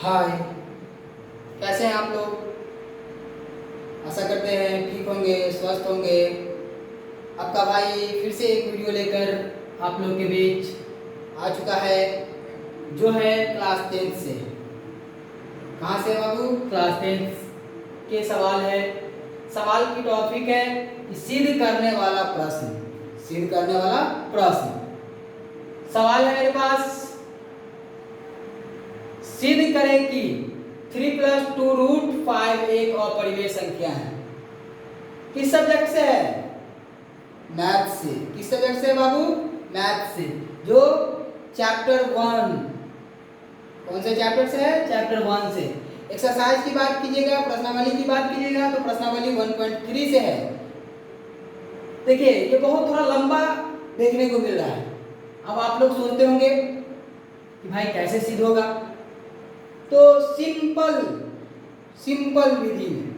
हाय, कैसे हैं आप लोग। आशा करते हैं ठीक होंगे, स्वस्थ होंगे। आपका भाई फिर से एक वीडियो लेकर आप लोग के बीच आ चुका है, जो है क्लास 10 से। कहाँ से बाबू? क्लास 10 के सवाल है। सवाल की टॉपिक है सिद्ध करने वाला प्रश्न। सिद्ध करने वाला प्रश्न सवाल है मेरे पास। सिद्ध करें कि 3+2√5 एक अपरिमेय संख्या है। किस सब्जेक्ट से है? मैथ से। किस सब्जेक्ट से बाबू? मैथ से। जो चैप्टर 1। कौन से चैप्टर से है? चैप्टर 1 से। एक्सरसाइज की बात कीजिएगा, प्रश्नावली की बात कीजिएगा तो प्रश्नावली 1.3 से है। देखिए ये बहुत थोड़ा लंबा देखने को मिल रहा है। अब आप लोग सोचते होंगे कि भाई कैसे सिद्ध होगा। तो सिंपल विधि में,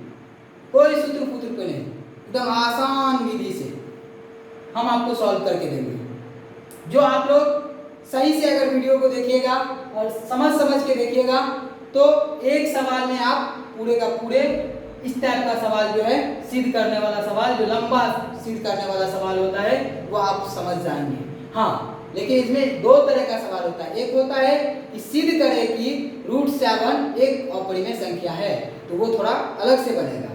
कोई सूत्र पुत्र को नहीं, एकदम आसान विधि से हम आपको सॉल्व करके देंगे। जो आप लोग सही से अगर वीडियो को देखिएगा और समझ के देखिएगा तो एक सवाल में आप पूरे का पूरे इस टाइप का सवाल जो है सिद्ध करने वाला सवाल, जो लंबा सिद्ध करने वाला सवाल होता है वो आप समझ जाएंगे। हाँ, लेकिन इसमें दो तरह का सवाल होता है। एक होता है कि सिद्ध करें कि √7 एक अपरिमेय संख्या है, तो वो थोड़ा अलग से बनेगा,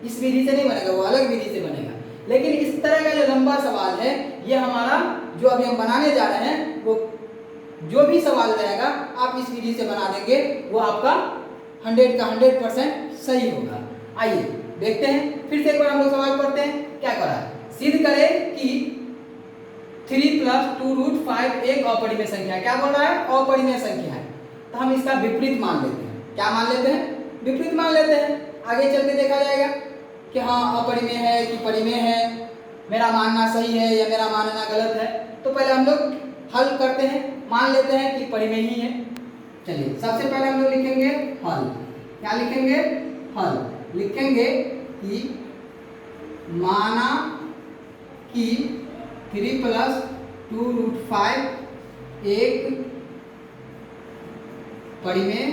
इस विधि से नहीं बनेगा, वो अलग विधि से बनेगा। लेकिन इस तरह का जो लंबा सवाल है, ये हमारा जो अभी हम बनाने जा रहे हैं, वो जो भी सवाल रहेगा आप इस विधि से बना देंगे, वो आपका 100 का 100% सही होगा। आइए देखते हैं, फिर से एक बार हम लोग सवाल पढ़ते हैं। क्या करा है? सिद्ध करें कि 3+2√5 एक अपरिमेय संख्या है। क्या बोल रहा है? अपरिमेय संख्या है। तो हम इसका विपरीत मान लेते हैं। क्या मान लेते हैं? विपरीत मान लेते हैं। आगे चल के देखा जाएगा कि हाँ अपरिमेय है कि परिमेय है, मेरा मानना सही है या मेरा मानना गलत है। तो पहले हम लोग हल करते हैं, मान लेते हैं कि परिमेय ही है। चलिए सबसे पहले हम लोग लिखेंगे हल। क्या लिखेंगे? हल। लिखेंगे कि माना कि 3+2√5 एक परिमेय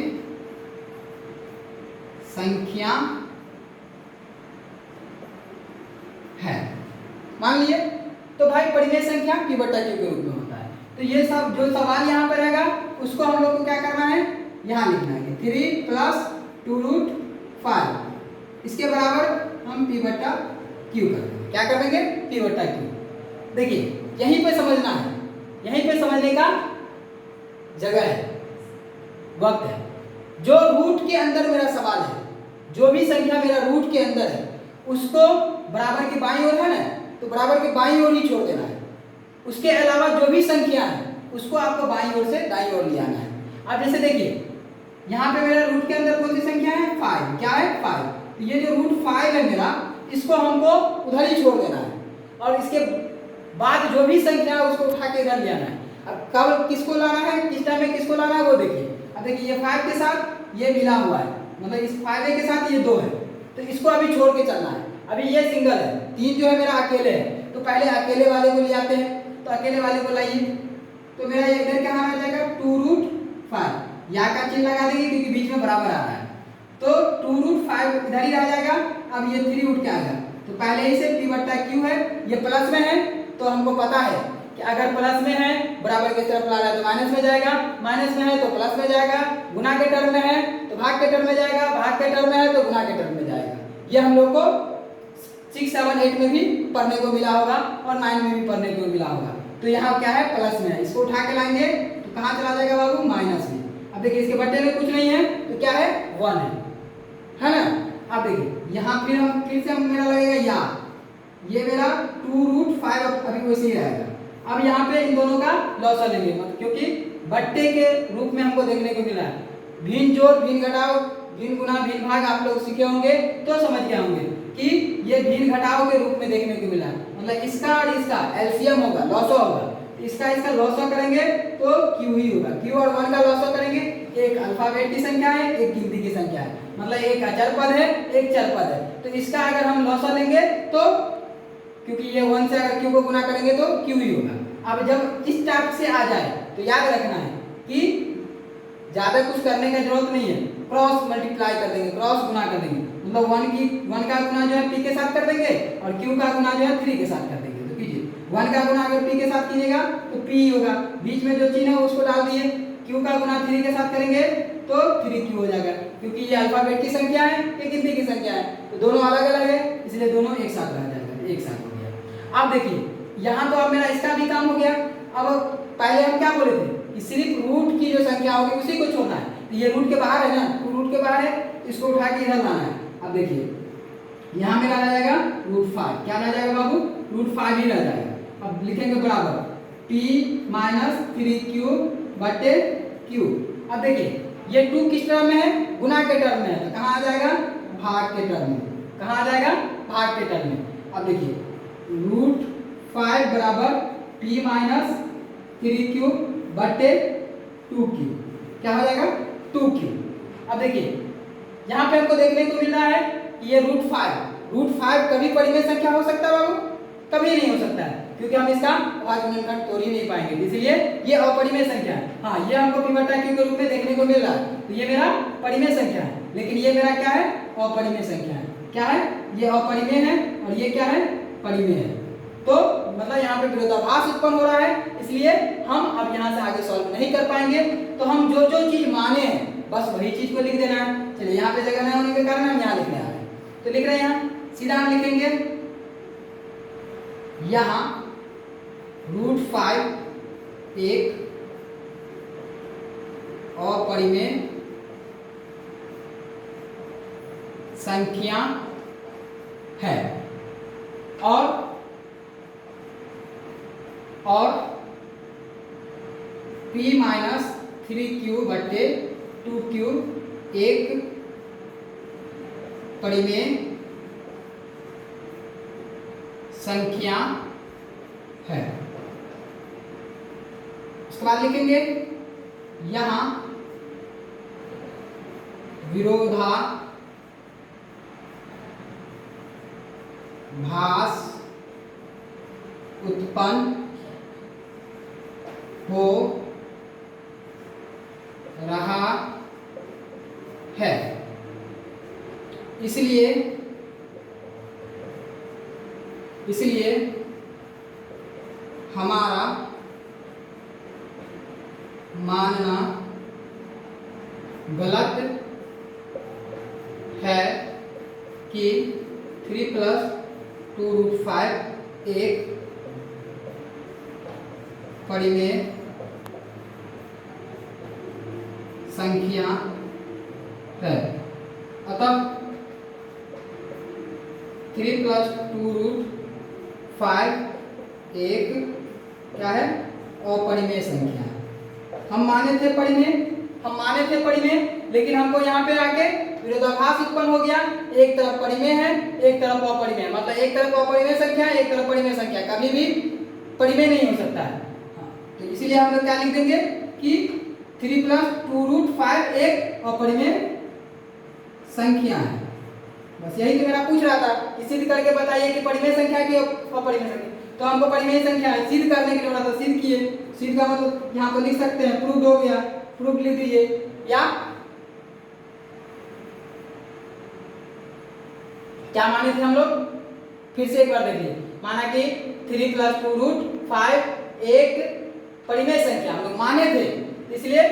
संख्या है। मान लिए। तो भाई परिमेय संख्या P/Q के रूप में होता है। तो ये सब जो सवाल यहाँ पर रहेगा उसको हम लोग को क्या करना है? यहाँ लिखना है 3+2√5 इसके बराबर हम P/Q कर देंगे। क्या कर देंगे? P/Q। देखिए यहीं पे समझना है, यहीं पे समझने का जगह है, वक्त है। जो रूट के अंदर मेरा सवाल है, जो भी संख्या मेरा रूट के अंदर है, उसको बराबर की बाईं ओर है ना, तो बराबर की बाईं ओर ही छोड़ देना है। उसके अलावा जो भी संख्या है उसको आपको बाईं ओर से दाईं ओर ले आना है। अब जैसे देखिए यहाँ पे मेरा रूट के अंदर कौन सी संख्या है? 5। क्या है? 5। तो ये जो √5 है मेरा, इसको हमको उधर ही छोड़ देना है और इसके बाद जो भी संख्या है उसको उठा के इधर ले आना है। अब कब किसको लाना है, किस टाइम में किसको लाना है वो देखिए। अब देखिए ये 5 के साथ ये मिला हुआ है, मतलब इस 5 के साथ ये 2 है, तो इसको अभी छोड़ के चलना है। अभी ये सिंगल है, 3 जो है मेरा अकेले है, तो पहले अकेले वाले को ले आते हैं। तो अकेले वाले को लाइए, तो मेरा ये इधर क्या आ जाएगा? 2√5। या का चिन्ह लगा देंगे क्योंकि बीच में बराबर आ रहा है, तो 2√5 इधर ही आ जाएगा। अब ये 3 उठ के आएगा, तो पहले ही से P/Q है, ये प्लस में है, तो हमको पता है कि अगर प्लस में है बराबर की तरफ ला रहा है तो माइनस में जाएगा, माइनस में है तो प्लस में जाएगा, गुना के टर्म में है तो भाग के टर्म में जाएगा, भाग के टर्म में है तो गुना के टर्म में जाएगा। ये हम लोग को 6, 7, 8 में भी पढ़ने को मिला होगा और 9 में भी पढ़ने को मिला होगा। तो यहाँ क्या है? प्लस में है, इसको उठा के लाएंगे तो कहाँ चला जाएगा बाबू? माइनस में। अब देखिए इसके बट्टे में कुछ नहीं है तो क्या है? 1 है ना। अब देखिए यहाँ फिर से मेरा लगेगा यहाँ, ये मेरा 2√5 अभी वैसे ही रहेगा। अब यहाँ पे इन दोनों का लॉसा लेंगे, मतलब क्योंकि बट्टे के रूप में हमको देखने को मिला है। भिन्न जोड़, भिन्न घटाव, भिन्न गुना, भिन्न भाग आप लोग सीखे होंगे तो समझ गए होंगे कि ये भिन्न घटाव के रूप में देखने को मिला है। मतलब इसका और इसका एलसीएम होगा, लॉसा होगा। इसका लॉसा करेंगे तो Q ही होगा। Q और 1 का लॉसा करेंगे, एक अल्फाबेट की संख्या है, एक गिनती की संख्या है, मतलब एक अचर पद है, एक चर पद है। तो इसका अगर हम लॉसा लेंगे तो क्योंकि ये 1 से अगर Q को गुना करेंगे तो Q ही होगा। अब जब इस टाइप से आ जाए तो याद रखना है कि ज़्यादा कुछ करने का जरूरत नहीं है, क्रॉस मल्टीप्लाई कर देंगे, क्रॉस गुना कर देंगे, मतलब 1 का गुना जो है p के साथ कर देंगे और q का गुना जो है 3 के साथ कर देंगे। तो कीजिए 1 का गुना अगर p के साथ कीजिएगा तो p होगा, बीच में जो चिन्ह है उसको डाल दिए, q का गुना 3 के साथ करेंगे तो 3q हो जाएगा, क्योंकि ये अल्फाबेट की संख्या है, ये गिनती की संख्या है, तो दोनों अलग अलग है इसलिए दोनों एक साथ रह जाएगा, एक साथ हो गया। अब देखिए यहाँ तो अब मेरा इसका भी काम हो गया। अब पहले हम क्या बोले थे कि सिर्फ रूट की जो संख्या होगी उसी को छोड़ना है, तो ये रूट के बाहर है ना, तो रूट के बाहर है, इसको उठा के इधर लाना है। अब देखिए यहाँ मेरा रह जाएगा √5, क्या रह जाएगा बाबू, √5 ही रह जाएगा। अब लिखेंगे बराबर p माइनस 3q बटे q। अब देखिए ये 2 किस टर्म में है, गुना के टर्म में है, तो कहाँ आ जाएगा, भाग के टर्म में, कहाँ आ जाएगा, भाग के टर्म में। अब देखिए √5 बराबर p माइनस 3q बटे 2q, क्या हो जाएगा 2q। अब देखिए यहाँ पे आपको देखने को मिल रहा है कि ये √5 कभी परिमेय संख्या हो सकता है बाबू, कभी नहीं हो सकता है, क्योंकि हम इसका भाजक तोड़ ही नहीं पाएंगे, इसलिए ये अपरिमेय संख्या है। हाँ ये हमको p बटा q के रूप में देखने को मिल रहा है, तो ये मेरा परिमेय संख्या है, लेकिन ये मेरा क्या है, अपरिमेय संख्या है। क्या है, ये अपरिमेय है और ये क्या है, परिमेय है। तो मतलब यहाँ पे विरोधाभास उत्पन्न हो रहा है, इसलिए हम अब यहाँ से आगे सॉल्व नहीं कर पाएंगे। तो हम जो जो चीज माने हैं बस वही चीज को लिख देना है। चलिए यहाँ पे जगह नहीं होने के कारण हम यहाँ लिखने आ रहे हैं, तो लिख रहे हैं यहाँ, सीधा हम लिखेंगे यहाँ √5 एक अपरिमेय संख्या है और p माइनस 3q बटे 2q एक परिमेय संख्या है। उसके बाद लिखेंगे यहाँ विरोधाभास उत्पन्न हो रहा है, इसलिए हमारा मानना गलत है कि 3 + 2√5 एक परिमेय संख्या है। अतः 3 + 2√5 एक क्या है, अपरिमेय संख्या है। हम माने थे परिमेय, लेकिन हमको यहाँ पे आके विरोधाभास उत्पन्न हो गया, एक तरफ परिमेय है एक तरफ अपरिमेय, मतलब एक तरफ अपरिमेय संख्या है एक तरफ परिमेय संख्या, कभी भी परिमेय नहीं हो सकता है। तो इसीलिए हम लोग क्या लिख देंगे कि 3 + 2√5 एक अपरिमेय संख्या है। बस यही तो मेरा पूछ रहा था कि सिद्ध करके बताइए कि परिमेय संख्या की अपरिमेय संख्या, तो हमको परिमेय संख्या है सिद्ध करने के लिए बोला था, सिद्ध किए। सिद्ध का मतलब यहाँ पर लिख सकते हैं प्रूफ हो गया, प्रूफ लिख दीजिए। या क्या माने थे हम लोग, फिर से एक बार देखिए, माना कि 3 + 2√5 एक परिमेय संख्या हम लोग माने थे, इसलिए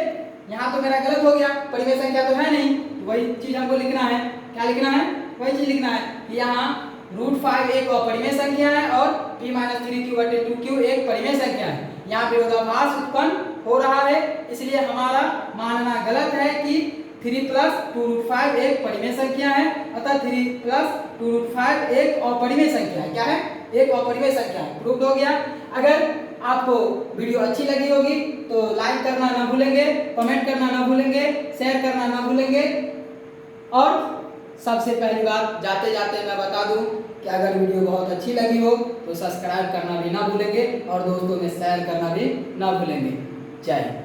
यहाँ तो मेरा गलत हो गया, परिमेय संख्या तो है नहीं, तो वही चीज हमको लिखना है। क्या लिखना है, वही चीज लिखना है कि यहाँ √5 एक अपरिमेय संख्या है और p - 3q बटे 2q एक परिमेय संख्या है। यहाँ विरोधाभास उत्पन्न हो रहा है, इसलिए हमारा मानना गलत है कि 3 + 2√5 एक परिमेय संख्या है, अतः 3 + 2√5 एक अपरिमेय संख्या है। क्या है, एक अपरिमेय संख्या है। प्रूफ हो गया। अगर आपको वीडियो अच्छी लगी होगी तो लाइक करना ना भूलेंगे, कमेंट करना ना भूलेंगे, शेयर करना ना भूलेंगे। और सबसे पहली बात जाते जाते मैं बता दूं कि अगर वीडियो बहुत अच्छी लगी हो तो सब्सक्राइब करना भी ना भूलेंगे और दोस्तों में शेयर करना भी ना भूलेंगे। जय हिंद।